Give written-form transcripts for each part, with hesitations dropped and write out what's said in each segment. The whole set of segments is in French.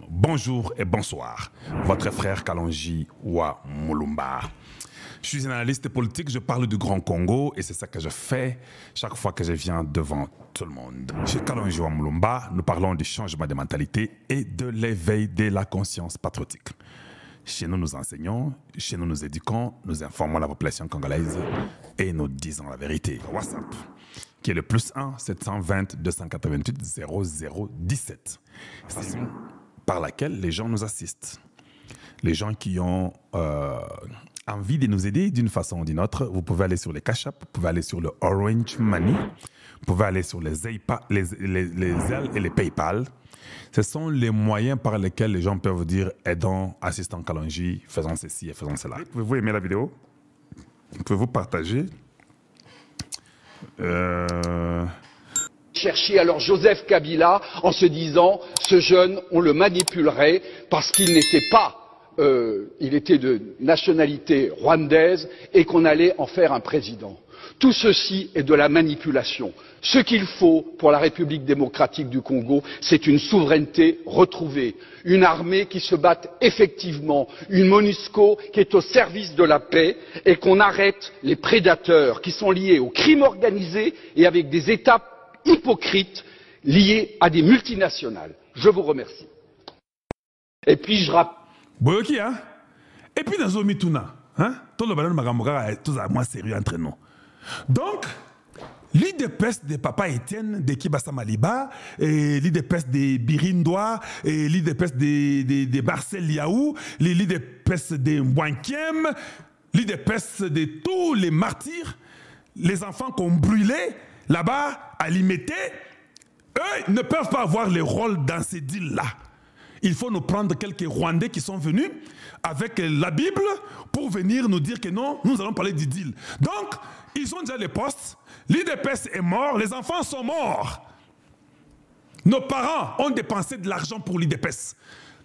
Bonjour et bonsoir, votre frère Kalonji Wa Mulumba. Je suis un analyste politique, je parle du Grand Congo et c'est ça que je fais chaque fois que je viens devant tout le monde. Chez Kalonji Wa Mulumba, nous parlons du changement de mentalité et de l'éveil de la conscience patriotique. Chez nous, nous enseignons, chez nous, nous éduquons, nous informons la population congolaise et nous disons la vérité. WhatsApp, qui est le +1 720 288 0017. C'est par laquelle les gens nous assistent. Les gens qui ont envie de nous aider d'une façon ou d'une autre, vous pouvez aller sur les Cash App, vous pouvez aller sur le Orange Money, vous pouvez aller sur les Zelle et les PayPal. Ce sont les moyens par lesquels les gens peuvent vous dire « aidons, assistant Kalonji, faisons ceci et faisons cela ». Pouvez-vous aimer la vidéo? Pouvez-vous partager? Chercher alors Joseph Kabila en se disant ce jeune on le manipulerait parce qu'il n'était pas il était de nationalité rwandaise et qu'on allait en faire un président. Tout ceci est de la manipulation. Ce qu'il faut pour la République démocratique du Congo, c'est une souveraineté retrouvée, une armée qui se batte effectivement, une MONUSCO qui est au service de la paix et qu'on arrête les prédateurs qui sont liés au crime organisé et avec des États hypocrites liés à des multinationales. Je vous remercie. Et puis je rappelle. Boyoki, hein? Et puis dans Zomituna, hein? Tout le ballon Magamboga est tout à moins sérieux entre nous. Donc, l'IDPS de Papa Etienne, de Kibasa Maliba, l'IDPS de Birindoa, l'IDPS de Marcel Yaou, l'IDPS de Mwankiem, l'IDPS de tous les martyrs, les enfants qu'on brûlait là-bas, à Limité, eux ne peuvent pas avoir le rôle dans ces deals-là. Il faut nous prendre quelques Rwandais qui sont venus avec la Bible pour venir nous dire que non, nous allons parler du deal. Donc, ils ont déjà les postes, l'IDPS est mort, les enfants sont morts. Nos parents ont dépensé de l'argent pour l'IDPS.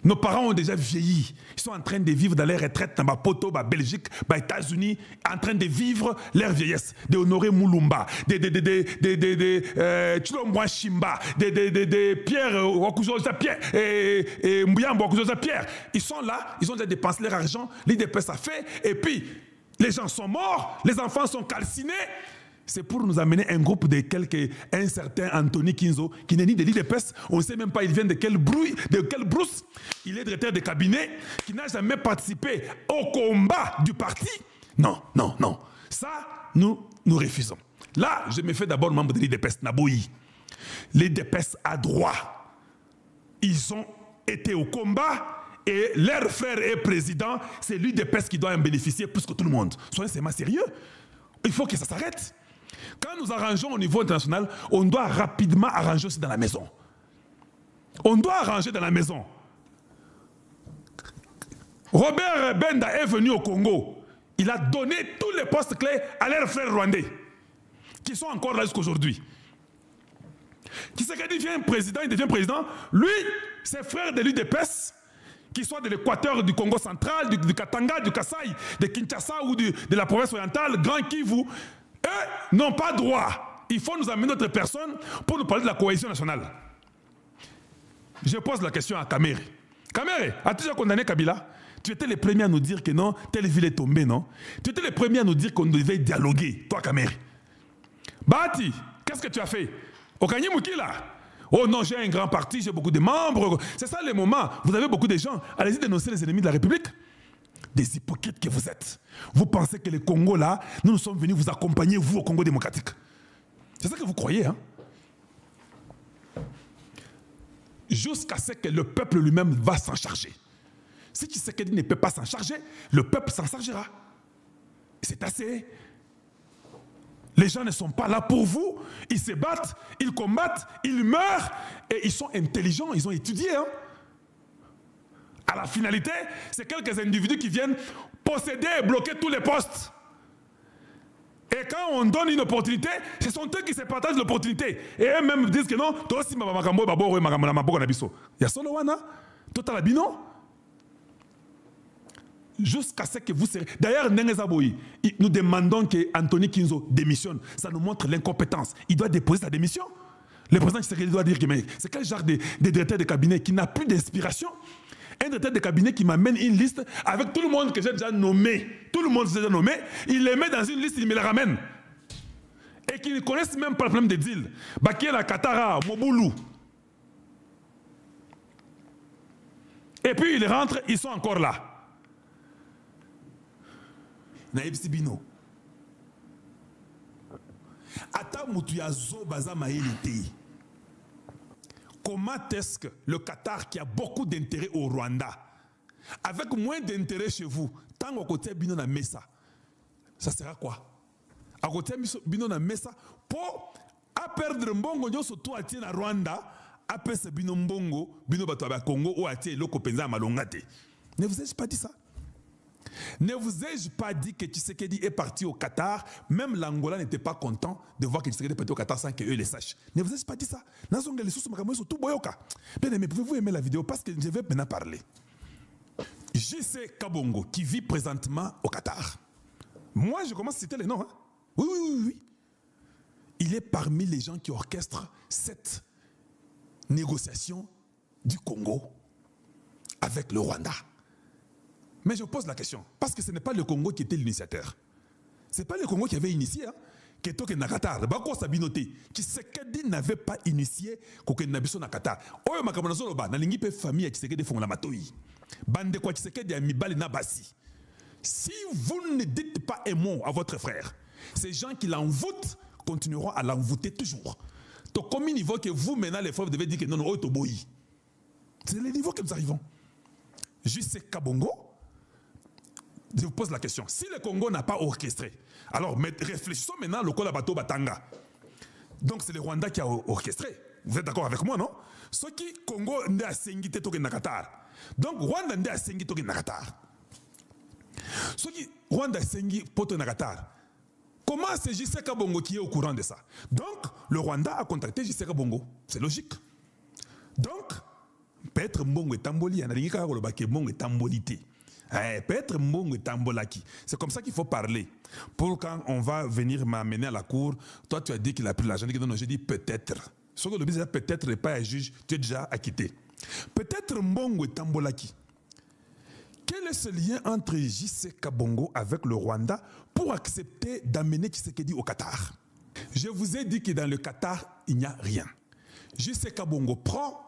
Nos parents ont déjà vieilli. Ils sont en train de vivre dans les retraites dans Poto, Belgique, États-Unis, en train de vivre leur vieillesse. De Honoré Mulumba, Chilomboa Shimba, Pierre Wakuzosa Pierre, et Mbuyamba Wakuzosa Pierre. Ils sont là, ils ont déjà dépensé leur argent, l'IDPS a fait, et puis les gens sont morts, les enfants sont calcinés. C'est pour nous amener un groupe de un certain Anthony Kinzo, qui n'est ni de l'IDPS, on ne sait même pas il vient de quelle brousse. Il est directeur de cabinet, qui n'a jamais participé au combat du parti. Non, non, non. Ça, nous refusons. Là, je me fais d'abord membre de l'IDPS, Naboyi. L'IDPS a droit. Ils ont été au combat et leur frère est président. C'est l'IDPS qui doit en bénéficier plus que tout le monde. Soyez seulement sérieux. Il faut que ça s'arrête. Quand nous arrangeons au niveau international, on doit rapidement arranger aussi dans la maison. On doit arranger dans la maison. Robert Benda est venu au Congo. Il a donné tous les postes clés à leurs frères rwandais, qui sont encore là jusqu'aujourd'hui. Tshisekedi devient président, il devient président. Lui, ses frères de l'UDPS, qu'ils soient de l'Équateur, du Congo central, du Katanga, du Kasaï, de Kinshasa ou de la province orientale, Grand Kivu, eux n'ont pas droit. Il faut nous amener notre personne pour nous parler de la cohésion nationale. Je pose la question à Kamere. Kamere, as-tu déjà condamné Kabila? Tu étais le premier à nous dire que non, telle ville est tombée, non? Tu étais le premier à nous dire qu'on devait dialoguer, toi Kamere. Bati, qu'est-ce que tu as fait? Okanyi Mukila. Oh non, j'ai un grand parti, j'ai beaucoup de membres. C'est ça le moment. Vous avez beaucoup de gens. Allez-y dénoncer les ennemis de la République. Des hypocrites que vous êtes. Vous pensez que le Congo, là, nous sommes venus vous accompagner, vous, au Congo démocratique. C'est ça que vous croyez, hein? Jusqu'à ce que le peuple lui-même va s'en charger. Si Tshisekedi ne peut pas s'en charger, le peuple s'en chargera. C'est assez. Les gens ne sont pas là pour vous. Ils se battent, ils combattent, ils meurent. Et ils sont intelligents, ils ont étudié, hein? À la finalité, c'est quelques individus qui viennent posséder et bloquer tous les postes. Et quand on donne une opportunité, ce sont eux qui se partagent l'opportunité. Et eux-mêmes disent que non, toi aussi, il y a solo wana, total abino. Jusqu'à ce que vous serez. D'ailleurs, nous demandons que Anthony Kinzo démissionne. Ça nous montre l'incompétence. Il doit déposer sa démission. Le président Tshisekedi doit dire que c'est quel genre de directeur de cabinet qui n'a plus d'inspiration? Un directeur de cabinet qui m'amène une liste avec tout le monde que j'ai déjà nommé. Tout le monde que j'ai déjà nommé, il les met dans une liste, il me les ramène. Et qui ne connaissent même pas le problème des deals. Bakiela, Katara, Moboulou. Et puis ils rentrent, ils sont encore là. Naïb Sibino. Ata Moutuyazo Baza Maïlité. Comment est-ce que le Qatar, qui a beaucoup d'intérêt au Rwanda, avec moins d'intérêt chez vous, tant au côté Bino na Mesa, ça sera quoi? À côté Bino na Mesa, pour perdre Mbongo, nous surtout à Tina Rwanda, à perdre Bino Mbongo, Bino Batoaba Congo, ou à Tia Loko Penza Malongate. Ne vous ai-je pas dit ça? Ne vous ai-je pas dit que Tshisekedi est parti au Qatar? Même l'Angola n'était pas content de voir que Tshisekedi est parti au Qatar sans qu'eux les sachent. Ne vous ai-je pas dit ça? Bien aimé, pouvez-vous aimer la vidéo? Parce que je vais maintenant parler. J.C. Kabongo, qui vit présentement au Qatar. Moi, je commence à citer les noms. Hein? Oui. Il est parmi les gens qui orchestrent cette négociation du Congo avec le Rwanda. Mais je pose la question, parce que ce n'est pas le Congo qui était l'initiateur. Ce n'est pas le Congo qui avait initié, hein, qui était au Qatar. Bako Sabinoté, Tshisekedi n'avait pas initié qu'au Nabiso na Qatar. Oyo makamonazo loba, na lingi pe famille à Tshisekedi font la matoi. Bande kwa Tshisekedi a mibali na basi. Si vous ne dites pas un mot à votre frère, ces gens qui l'envoûtent continueront à l'envoûter toujours. Donc, comme niveau que vous, maintenant, les frères, vous devez dire que non, non, c'est le niveau que nous arrivons. J.C. Kabongo, je vous pose la question. Si le Congo n'a pas orchestré, alors réfléchissons maintenant au Kola Bato Batanga. Donc c'est le Rwanda qui a orchestré. Vous êtes d'accord avec moi, non? Ce qui Congo n'est à Sengite Toke Nakatar. Donc Rwanda n'est à Sengite Toke Nakatar. Ce qui Rwanda Sengi Poto Nakatar. Comment c'est J.C. Kabongo qui est au courant de ça? Donc le Rwanda a contacté J.C. Kabongo. C'est logique. Donc, peut-être Mbongo et Tamboli, on a dit que Mbongo et Tambolité. Peut-être Mbongo et Tambolaki. C'est comme ça qu'il faut parler. Pour quand on va venir m'amener à la cour, toi tu as dit qu'il a pris l'argent. Non, j'ai dit peut-être. Ce que le business peut-être n'est pas un juge, tu es déjà acquitté. Peut-être Mbongo et Tambolaki. Quel est ce lien entre J.C. Kabongo avec le Rwanda pour accepter d'amener Tshisekedi au Qatar? Je vous ai dit que dans le Qatar, il n'y a rien. J.C. Kabongo prend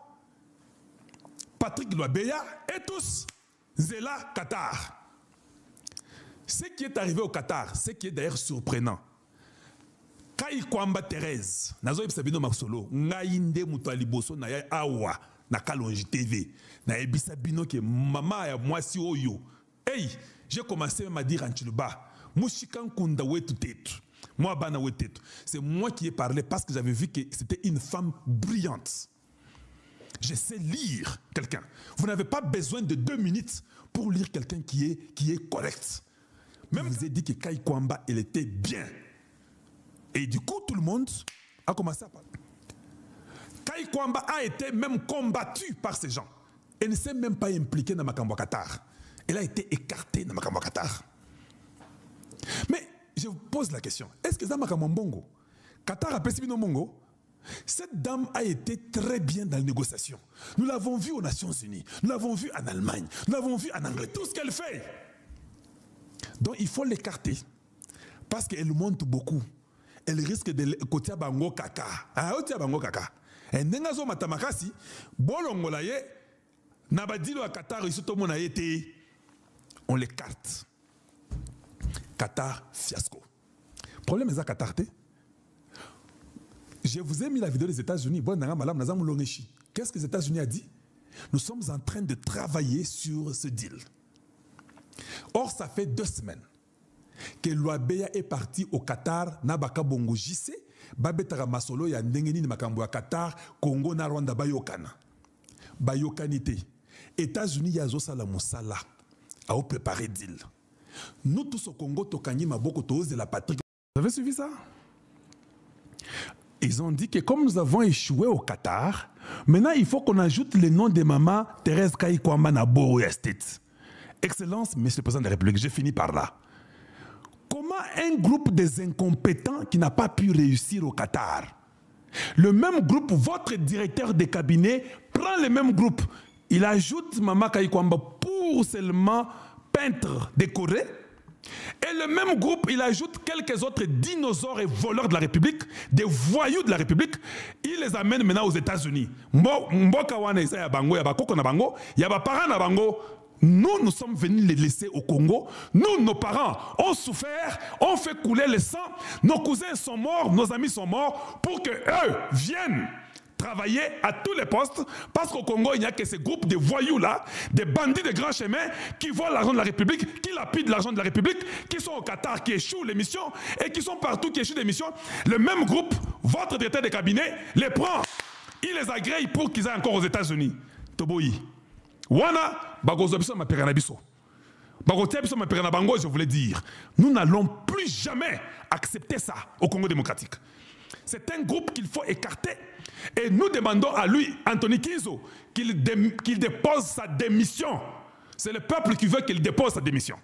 Patrick Lwabeya et tous Zela Qatar. Ce qui est arrivé au Qatar, ce qui est d'ailleurs surprenant. Kai Kwamba Thérèse, nazo ibisabino masolo, ngainde mutaliboso na ya awa na Kalonji TV, na ibisabino ke mama ya mwasi oyo. Hey, j'ai commencé à dire en Chiluba, mushikan kunda wetu tetu. Moi bana wetu. C'est moi qui ai parlé parce que j'avais vu que c'était une femme brillante. Je sais lire quelqu'un. Vous n'avez pas besoin de 2 minutes pour lire quelqu'un qui est correct. Même je vous ai dit que Kai Kwamba, elle était bien. Et du coup, tout le monde a commencé à parler. Kai Kwamba a été même combattu par ces gens. Elle ne s'est même pas impliquée dans Makambo Qatar. Elle a été écartée dans Makambo Qatar. Mais je vous pose la question. Est-ce que dans Makambo Mbongo, Qatar a perçu Mbongo? Cette dame a été très bien dans la négociation. Nous l'avons vu aux Nations Unies, nous l'avons vu en Allemagne, nous l'avons vu en Angleterre, tout ce qu'elle fait. Donc il faut l'écarter parce qu'elle monte beaucoup. Elle risque de côté bango kaka. Ah, côté bango kaka. Et n'engazo matamakasi, bolongolaye, nabadilo à Qatar, ici tout le monde a été. On l'écarte. Qatar fiasco. Problème est à Qatar. Je vous ai mis la vidéo des États-Unis. Qu'est-ce que les États-Unis a dit? Nous sommes en train de travailler sur ce deal. Or, ça fait 2 semaines que Lwabeya est parti au Qatar, Nabaka Bongo JC, Babetara Masolo, ya Ndengeni Makambo Qatar, Congo na Rwanda Bayokana. Bayokanité. États-Unis, Yazo Salamosala, a préparé deal. Nous tous au Congo, Tokani Maboko Toz de la patrie. Vous avez suivi ça? Ils ont dit que comme nous avons échoué au Qatar, maintenant il faut qu'on ajoute le nom de maman Thérèse Kai Kwamba na Boroya State. Excellence, Monsieur le Président de la République, je finis par là. Comment un groupe des incompétents qui n'a pas pu réussir au Qatar Le même groupe, votre directeur de cabinet prend le même groupe. Il ajoute Mama Kaikwamba pour seulement peintre décoré. Et le même groupe, il ajoute quelques autres dinosaures et voleurs de la République, des voyous de la République. Il les amène maintenant aux États-Unis. Nous sommes venus les laisser au Congo. Nous, nos parents, ont souffert, ont fait couler le sang. Nos cousins sont morts, nos amis sont morts pour que eux viennent travailler à tous les postes, parce qu'au Congo, il n'y a que ces groupes de voyous-là, des bandits de grands chemins, qui volent l'argent de la République, qui lapident l'argent de la République, qui sont au Qatar, qui échouent les missions, et qui sont partout, qui échouent les missions. Le même groupe, votre directeur de cabinet, les prend. Il les agrée pour qu'ils aillent encore aux États-Unis. Toboyi. Wana, bagozobiso ma peranabiso. Bagotiabiso ma peranabango, je voulais dire, nous n'allons plus jamais accepter ça au Congo démocratique. C'est un groupe qu'il faut écarter. Et nous demandons à lui, Anthony Kinzo, qu'il dépose sa démission. C'est le peuple qui veut qu'il dépose sa démission.